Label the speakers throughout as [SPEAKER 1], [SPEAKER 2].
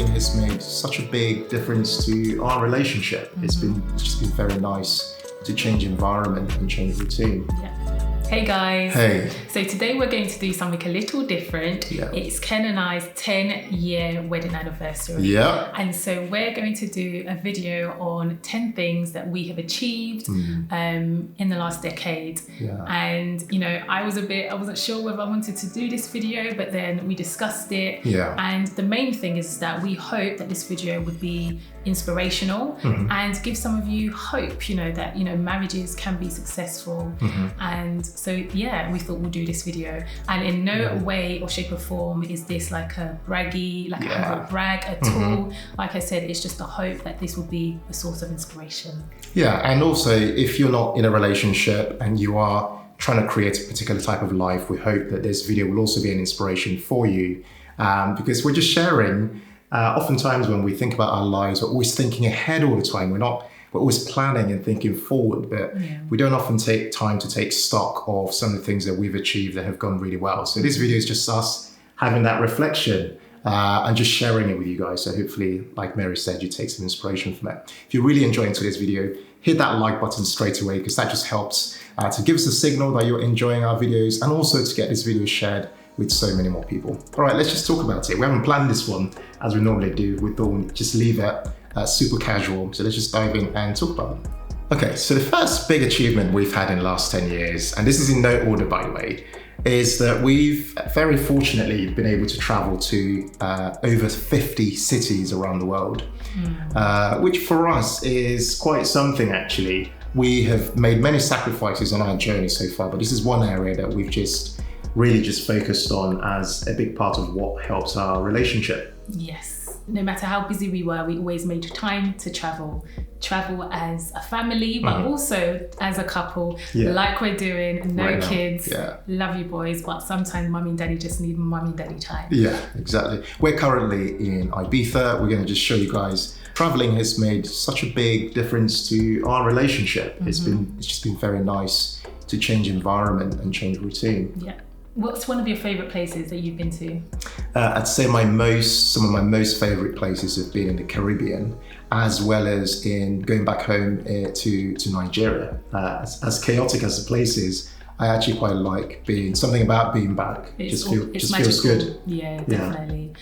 [SPEAKER 1] traveling has made such a big difference to our relationship. It's just been very nice to change environment and change routine.
[SPEAKER 2] Yeah. Hey guys.
[SPEAKER 1] Hey.
[SPEAKER 2] So today we're going to do something a little different.
[SPEAKER 1] Yeah.
[SPEAKER 2] It's Ken and I's 10-year wedding anniversary.
[SPEAKER 1] Yeah.
[SPEAKER 2] And so we're going to do a video on 10 things that we have achieved in the last decade.
[SPEAKER 1] Yeah.
[SPEAKER 2] And I wasn't sure whether I wanted to do this video, but then we discussed it.
[SPEAKER 1] Yeah.
[SPEAKER 2] And the main thing is that we hope that this video would be inspirational and give some of you hope, that marriages can be successful. And so we thought we'll do this video, and in no way or shape or form is this like a braggy, like a humble brag at all. Like I said, it's just a hope that this will be a source of inspiration.
[SPEAKER 1] Yeah, and also if you're not in a relationship and you are trying to create a particular type of life, we hope that this video will also be an inspiration for you, because we're just sharing. Oftentimes when we think about our lives, we're always thinking ahead all the time. We're always planning and thinking forward, but we don't often take time to take stock of some of the things that we've achieved that have gone really well. So this video is just us having that reflection and just sharing it with you guys. So hopefully, like Mary said, you take some inspiration from it. If you're really enjoying today's video, hit that like button straight away, because that just helps to give us a signal that you're enjoying our videos, and also to get this video shared with so many more people. All right, let's just talk about it. We haven't planned this one as we normally do. We thought we'd just leave it super casual. So let's just dive in and talk about it. Okay, so the first big achievement we've had in the last 10 years, and this is in no order by the way, is that we've very fortunately been able to travel to over 50 cities around the world, which for us is quite something actually. We have made many sacrifices on our journey so far, but this is one area that we've just really focused on as a big part of what helps our relationship.
[SPEAKER 2] Yes. No matter how busy we were, we always made time to travel as a family, but also as a couple, like we're doing, no kids, love you boys, but sometimes mummy and daddy just need mummy and daddy time. Yeah,
[SPEAKER 1] exactly. We're currently in Ibiza. We're going to just show you guys traveling has made such a big difference to our relationship. It's just been very nice to change environment and change routine.
[SPEAKER 2] Yeah. What's one of your favourite places that you've been to?
[SPEAKER 1] I'd say some of my most favourite places have been in the Caribbean, as well as in going back home to Nigeria. As chaotic as the place is, I actually quite like something about being back. It just feels good.
[SPEAKER 2] Yeah, definitely.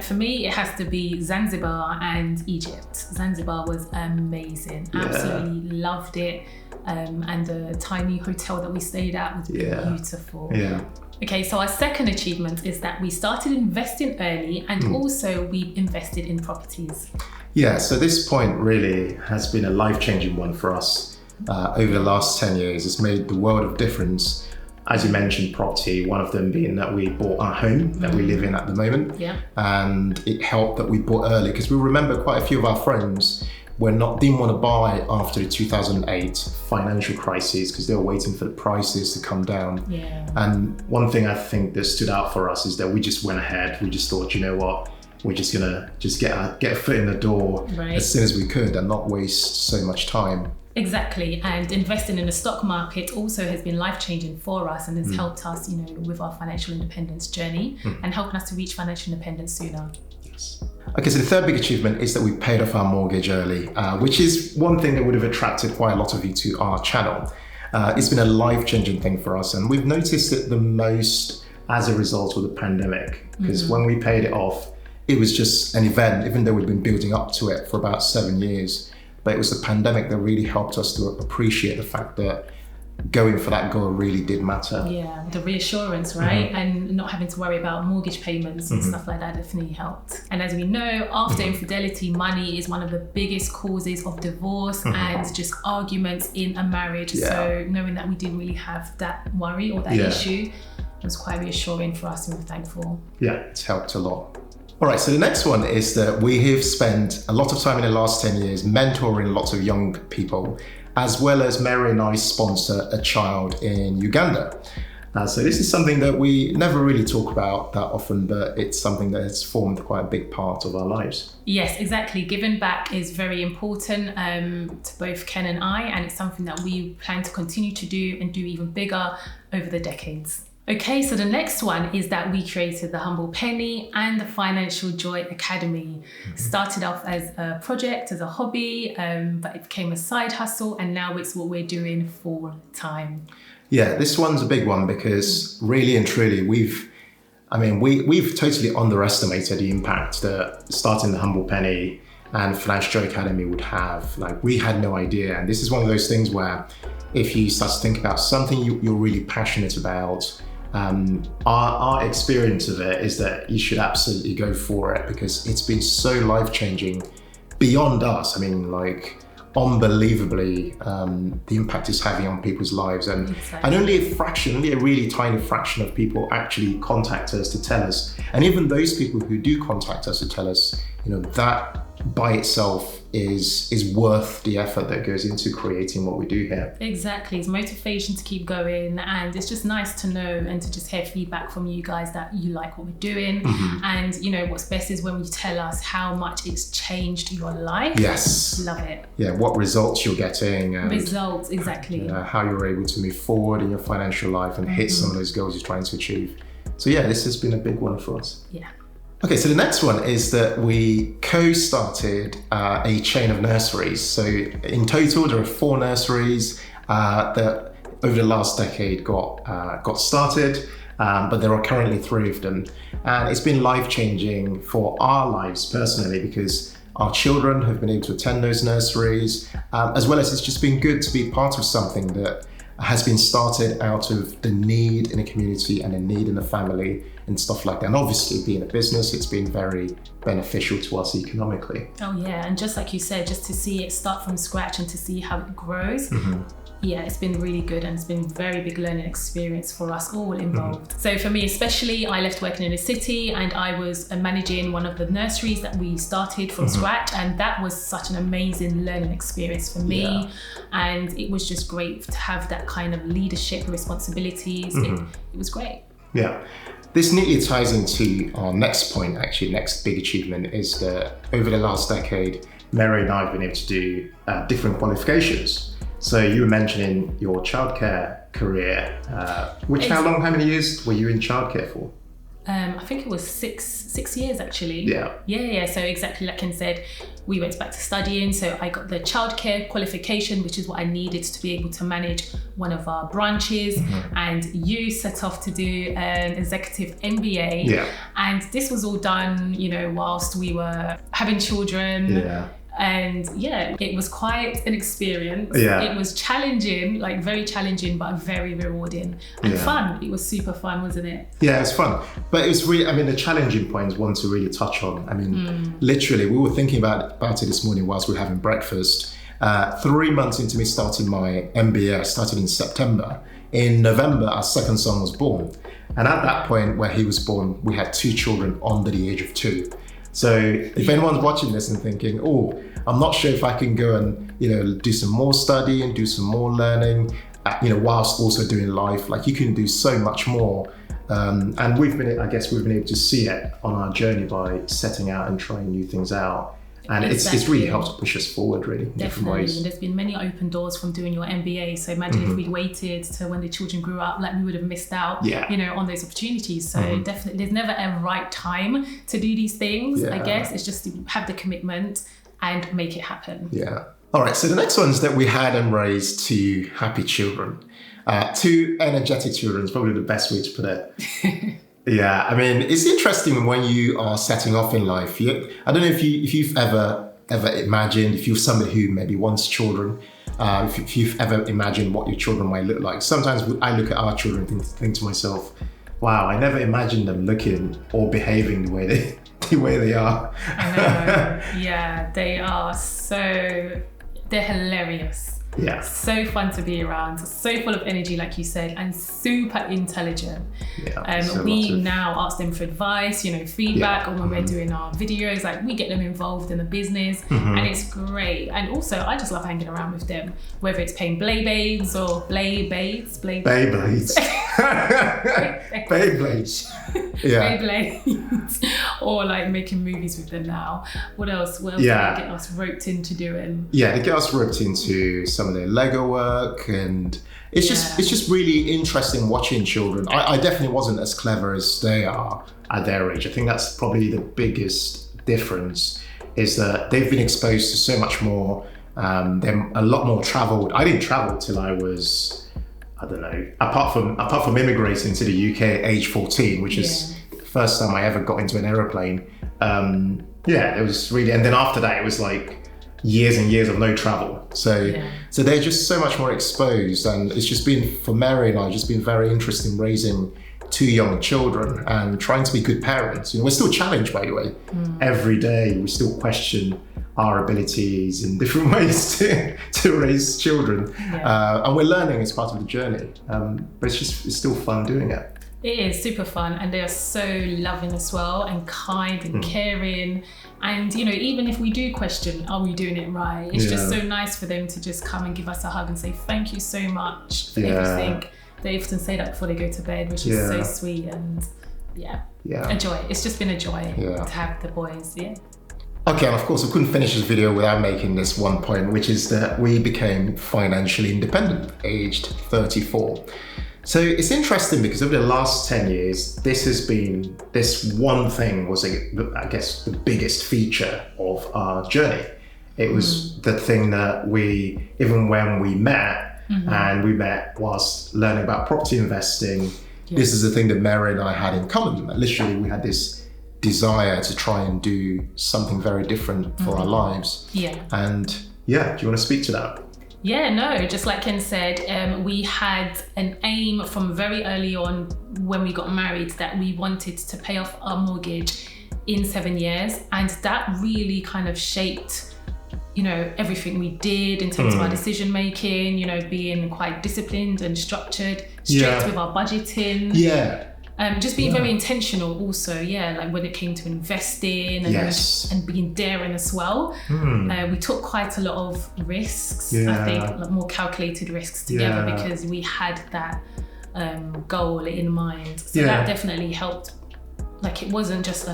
[SPEAKER 2] For me, it has to be Zanzibar and Egypt. Zanzibar was amazing. Absolutely loved it. And the tiny hotel that we stayed at was beautiful. Yeah. Okay, so our second achievement is that we started investing early, and also we invested in properties.
[SPEAKER 1] Yeah, so this point really has been a life-changing one for us over the last 10 years. It's made the world of difference. As you mentioned, property, one of them being that we bought our home that we live in at the moment. Yeah. And it helped that we bought early, because we remember quite a few of our friends didn't want to buy after the 2008 financial crisis, because they were waiting for the prices to come down. Yeah. And one thing I think that stood out for us is that we just went ahead. We just thought, you know what, we're just gonna get a foot in the door as soon as we could and not waste so much time.
[SPEAKER 2] Exactly, and investing in the stock market also has been life-changing for us, and has helped us, with our financial independence journey and helping us to reach financial independence sooner.
[SPEAKER 1] Yes. Okay, so the third big achievement is that we paid off our mortgage early, which is one thing that would have attracted quite a lot of you to our channel. It's been a life-changing thing for us, and we've noticed it the most as a result of the pandemic, because when we paid it off, it was just an event, even though we'd been building up to it for about 7 years. But it was the pandemic that really helped us to appreciate the fact that going for that goal really did matter.
[SPEAKER 2] Yeah, the reassurance, right? And not having to worry about mortgage payments and stuff like that definitely helped. And as we know, after infidelity, money is one of the biggest causes of divorce and just arguments in a marriage. Yeah. So knowing that we didn't really have that worry or that issue was quite reassuring for us, and we're thankful. Yeah,
[SPEAKER 1] it's helped a lot. All right, so the next one is that we have spent a lot of time in the last 10 years mentoring lots of young people, as well as Mary and I sponsor a child in Uganda. So this is something that we never really talk about that often, but it's something that has formed quite a big part of our lives.
[SPEAKER 2] Yes, exactly. Giving back is very important to both Ken and I, and it's something that we plan to continue to do and do even bigger over the decades. Okay, so the next one is that we created the Humble Penny and the Financial Joy Academy. Started off as a project, as a hobby, but it became a side hustle, and now it's what we're doing full time.
[SPEAKER 1] Yeah, this one's a big one because really and truly we've totally underestimated the impact that starting the Humble Penny and Financial Joy Academy would have. Like, we had no idea. And this is one of those things where if you start to think about something you're really passionate about, our experience of it is that you should absolutely go for it, because it's been so life-changing beyond us. I mean, like, unbelievably, the impact it's having on people's lives, and only a really tiny fraction of people actually contact us to tell us. And even those people who do contact us to tell us, that by itself is worth the effort that goes into creating what we do here.
[SPEAKER 2] Exactly. It's motivation to keep going, and it's just nice to know and to just hear feedback from you guys that you like what we're doing. And what's best is when you tell us how much it's changed your life.
[SPEAKER 1] Yes.
[SPEAKER 2] Love it.
[SPEAKER 1] Yeah, what results you're getting. And,
[SPEAKER 2] results, exactly.
[SPEAKER 1] How you're able to move forward in your financial life and hit some of those goals you're trying to achieve. So yeah, this has been a big one for us.
[SPEAKER 2] Yeah.
[SPEAKER 1] Okay, so the next one is that we co-started a chain of nurseries. So in total, there are 4 nurseries that over the last decade got started, but there are currently 3 of them. And it's been life-changing for our lives personally, because our children have been able to attend those nurseries, as well as it's just been good to be part of something that has been started out of the need in a community and a need in a family and stuff like that. And obviously, being a business, it's been very beneficial to us economically.
[SPEAKER 2] Oh yeah, and just like you said, just to see it start from scratch and to see how it grows. Yeah, it's been really good, and it's been a very big learning experience for us all involved. So for me especially, I left working in a city and I was managing one of the nurseries that we started from scratch, and that was such an amazing learning experience for me.
[SPEAKER 1] Yeah.
[SPEAKER 2] And it was just great to have that kind of leadership responsibilities. It was great.
[SPEAKER 1] Yeah. This neatly ties into our next point, actually, next big achievement, is that over the last decade, Mary and I have been able to do different qualifications. So you were mentioning your childcare career, how many years were you in childcare for?
[SPEAKER 2] I think it was six years actually.
[SPEAKER 1] Yeah.
[SPEAKER 2] So exactly like Ken said, we went back to studying. So I got the childcare qualification, which is what I needed to be able to manage one of our branches. And you set off to do an executive MBA.
[SPEAKER 1] Yeah.
[SPEAKER 2] And this was all done, whilst we were having children.
[SPEAKER 1] Yeah.
[SPEAKER 2] And yeah, it was quite an experience.
[SPEAKER 1] Yeah.
[SPEAKER 2] It was challenging, like very challenging, but very rewarding and fun. It was super fun, wasn't it?
[SPEAKER 1] Yeah, it was fun. But it was really, the challenging point is one to really touch on. Literally, we were thinking about it this morning whilst we were having breakfast. 3 months into me starting my MBA, I started in September. In November, our second son was born. And at that point where he was born, we had 2 children under the age of 2. So if anyone's watching this and thinking, I'm not sure if I can go and, do some more study and do some more learning, whilst also doing life, like you can do so much more. And we've been able to see it on our journey by setting out and trying new things out. And it's really helped push us forward, really, in different ways.
[SPEAKER 2] And there's been many open doors from doing your MBA. So imagine if we waited to when the children grew up, like we would have missed out, on those opportunities. So definitely, there's never a right time to do these things. I guess it's just to have the commitment and make it happen.
[SPEAKER 1] Yeah. All right. So the next one's that we had and raised 2 happy children, 2 energetic children is probably the best way to put it. Yeah, it's interesting when you are setting off in life. I don't know if you've ever imagined, if you're somebody who maybe wants children, if you've ever imagined what your children might look like. Sometimes I look at our children and think to myself, wow, I never imagined them looking or behaving the way they are.
[SPEAKER 2] I know. Yeah, they're hilarious.
[SPEAKER 1] Yeah.
[SPEAKER 2] So fun to be around, so full of energy, like you said, and super intelligent.
[SPEAKER 1] Yeah,
[SPEAKER 2] we now ask them for advice, feedback on when we're doing our videos. Like we get them involved in the business, and it's great. And also, I just love hanging around with them, whether it's playing Beyblades.
[SPEAKER 1] Beyblades. Yeah.
[SPEAKER 2] Beyblades, or like making movies with them now. What else? What else do they get us roped into doing?
[SPEAKER 1] Yeah, they get us roped into some of their Lego work, and it's just really interesting watching children. I definitely wasn't as clever as they are at their age. I think that's probably the biggest difference, is that they've been exposed to so much more. They're a lot more traveled. I didn't travel till I was, I don't know, apart from immigrating to the UK at age 14, which is the first time I ever got into an aeroplane. It was really, and then after that it was like years and years of no travel. So they're just so much more exposed, and it's just been, for Mary and I, just been very interesting raising two young children and trying to be good parents. You know, we're still challenged, by the way. Every day we still question our abilities in different ways to raise children. And we're learning as part of the journey. But it's still fun doing it.
[SPEAKER 2] It is super fun, and they are so loving as well, and kind and caring. And you know, even if we do question, are we doing it right? It's just so nice for them to just come and give us a hug and say thank you so much for everything. They often say that before they go to bed, which is so sweet, and a joy. It's just been a joy to have the boys.
[SPEAKER 1] Okay, and of course, we couldn't finish this video without making this one point, which is that we became financially independent, aged 34. So it's interesting because over the last 10 years, this one thing was, I guess, the biggest feature of our journey. It was the thing that even when we met, and we met whilst learning about property investing, this is the thing that Mary and I had in common. Literally, we had this desire to try and do something very different for our lives. And do you want to speak to that?
[SPEAKER 2] Just like Ken said, we had an aim from very early on when we got married that we wanted to pay off our mortgage in 7 years, and that really kind of shaped, you know, everything we did in terms of our decision making, you know, being quite disciplined and structured, strict with our budgeting. Just being very intentional also, like when it came to investing and being daring as well. We took quite a lot of risks, I think, like more calculated risks together because we had that goal in mind. So that definitely helped. Like it wasn't just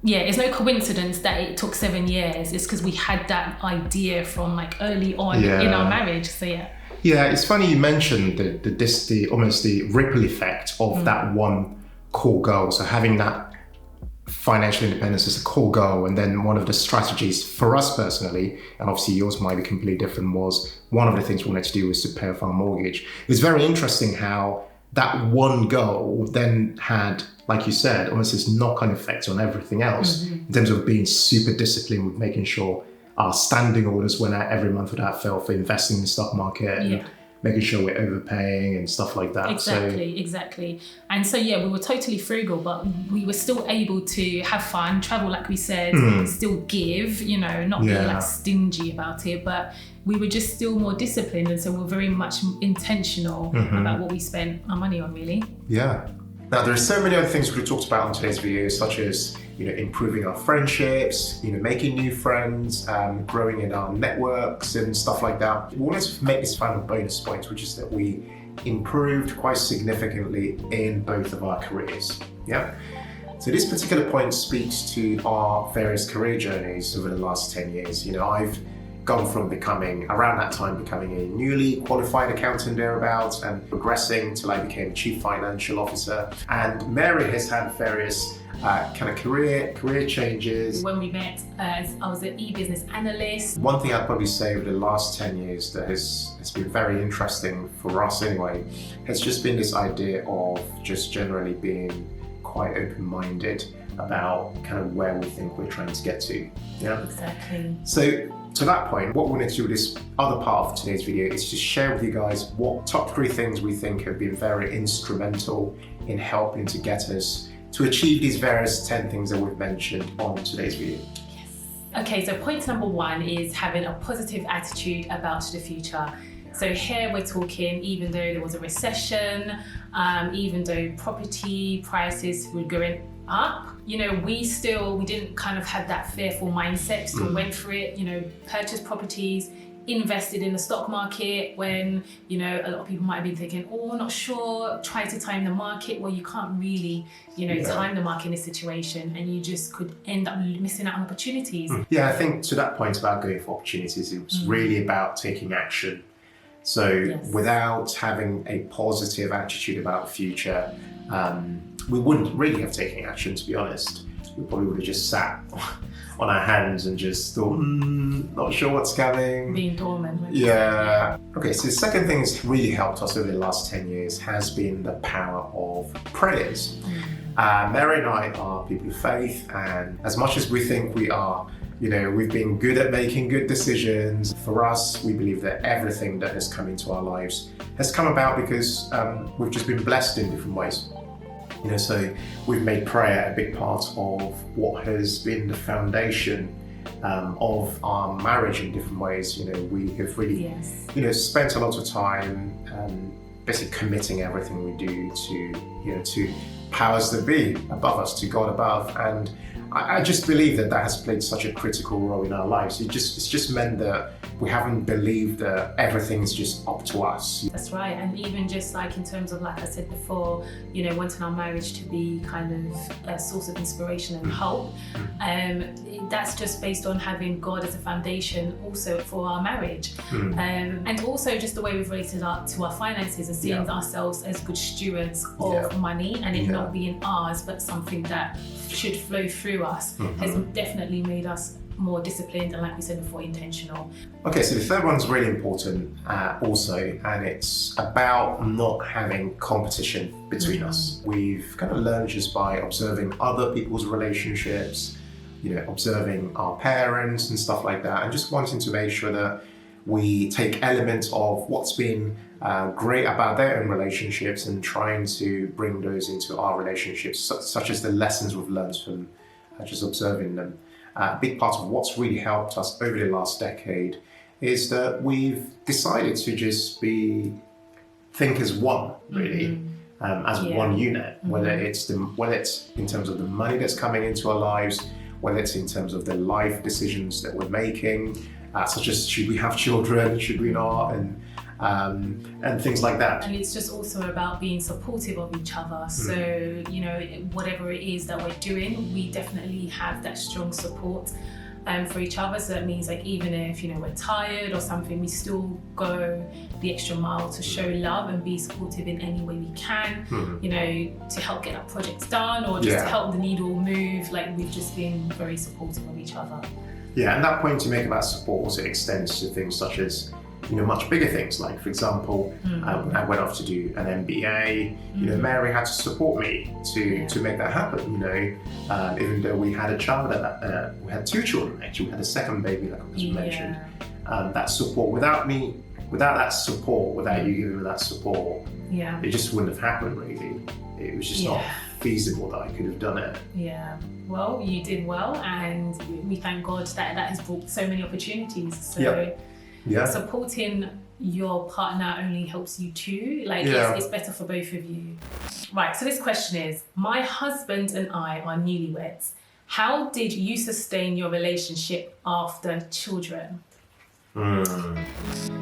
[SPEAKER 2] it's no coincidence that it took 7 years. It's because we had that idea from like early on in our marriage. So
[SPEAKER 1] it's funny you mentioned the ripple effect of that one core goal. So having that financial independence as a core goal, and then one of the strategies for us personally, and obviously yours might be completely different, was one of the things we wanted to do was to pay off our mortgage. It's very interesting how that one goal then had, like you said, almost this knock-on effect on everything else in terms of being super disciplined with making sure our standing orders went out every month without fail for investing in the stock market and making sure we're overpaying and stuff like that.
[SPEAKER 2] Exactly. And so, we were totally frugal, but we were still able to have fun, travel, like we said, still give, you know, not be like stingy about it, but we were just still more disciplined. And so we were very much intentional about what we spent our money on, really.
[SPEAKER 1] Now, there are so many other things we talked about on today's video, such as, you know, improving our friendships, you know, making new friends, growing in our networks and stuff like that. We wanted to make this final bonus point, which is that we improved quite significantly in both of our careers. So this particular point speaks to our various career journeys over the last 10 years. You know, I've gone from becoming a newly qualified accountant thereabouts and progressing till I became Chief Financial Officer. And Mary has had various kind of career changes.
[SPEAKER 2] When we met, I was an e-business analyst.
[SPEAKER 1] One thing I'd probably say over the last 10 years that has been very interesting for us anyway, has just been this idea of just generally being quite open-minded about kind of where we think we're trying to get to.
[SPEAKER 2] Exactly.
[SPEAKER 1] So to that point, what we want to do with this other part of today's video is just share with you guys what top 3 things we think have been very instrumental in helping to get us to achieve these various 10 things that we've mentioned on today's video.
[SPEAKER 2] Okay, so point number 1 is having a positive attitude about the future. So here we're talking, even though there was a recession, even though property prices were going up, you know, we didn't kind of have that fearful mindset, still went for it, you know, purchased properties invested in the stock market when, you know, a lot of people might have been thinking, oh, not sure, try to time the market. Well, you can't really, you know, time the market in this situation, and you just could end up missing out on opportunities.
[SPEAKER 1] Yeah, I think to that point about going for opportunities, it was really about taking action. So without having a positive attitude about the future, we wouldn't really have taken action, to be honest. We probably would have just sat on our hands and just thought, not sure what's coming.
[SPEAKER 2] Being dormant. Right?
[SPEAKER 1] Yeah. Okay, so the second thing that's really helped us over the last 10 years has been the power of prayers. Mary and I are people of faith, and as much as we think we are, you know, we've been good at making good decisions. For us, we believe that everything that has come into our lives has come about because we've just been blessed in different ways. You know, so we've made prayer a big part of what has been the foundation of our marriage in different ways. You know, we have really, you know, spent a lot of time basically committing everything we do to, you know, to powers that be above us, to God above, and I just believe that that has played such a critical role in our lives. It's just meant that we haven't believed that everything's just up to us.
[SPEAKER 2] That's right, and even just like in terms of, like I said before, you know, wanting our marriage to be kind of a source of inspiration and hope, that's just based on having God as a foundation also for our marriage. And also just the way we've related to our finances and seeing ourselves as good stewards of money, and it not being ours but something that should flow through us has definitely made us more disciplined and, like we said before, intentional.
[SPEAKER 1] Okay, so the third one's really important also, and it's about not having competition between us. We've kind of learned just by observing other people's relationships, you know, observing our parents and stuff like that, and just wanting to make sure that we take elements of what's been great about their own relationships and trying to bring those into our relationships, such as the lessons we've learned from just observing them. A big part of what's really helped us over the last decade is that we've decided to just think as one, really, as one unit, whether it's in terms of the money that's coming into our lives, whether it's in terms of the life decisions that we're making, such as should we have children, should we not, and things like that.
[SPEAKER 2] And it's just also about being supportive of each other. So, you know, whatever it is that we're doing, we definitely have that strong support for each other. So that means, like, even if, you know, we're tired or something, we still go the extra mile to show love and be supportive in any way we can, you know, to help get our projects done or just to help the needle move. Like, we've just been very supportive of each other.
[SPEAKER 1] Yeah, and that point you make about support also extends to things such as, you know, much bigger things. Like, for example, I went off to do an MBA. You know, Mary had to support me to make that happen. You know, even though we had a child, we had two children actually. We had a second baby, like I just mentioned. That support, without that support, without you giving me that support, it just wouldn't have happened. Really, it was just not feasible that I could have done it.
[SPEAKER 2] Yeah. Well, you did well, and we thank God that has brought so many opportunities. So. Supporting your partner only helps you too. Like, it's better for both of you. Right, so this question is, my husband and I are newlyweds. How did you sustain your relationship after children?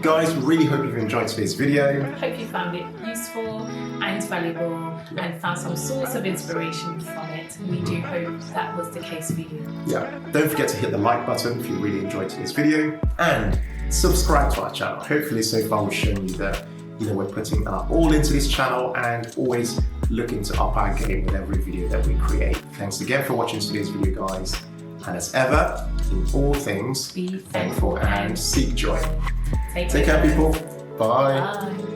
[SPEAKER 1] Guys, really hope you've enjoyed today's video.
[SPEAKER 2] Hope you found it useful and valuable and found some source of inspiration from it. We do hope that was the case for you.
[SPEAKER 1] Yeah, don't forget to hit the like button if you really enjoyed today's video, and subscribe to our channel. Hopefully so far we've shown you that, you know, we're putting all into this channel and always looking to up our game with every video that we create. Thanks again for watching today's video, guys. And as ever, in all things, be thankful and seek joy. Take care, people. Bye.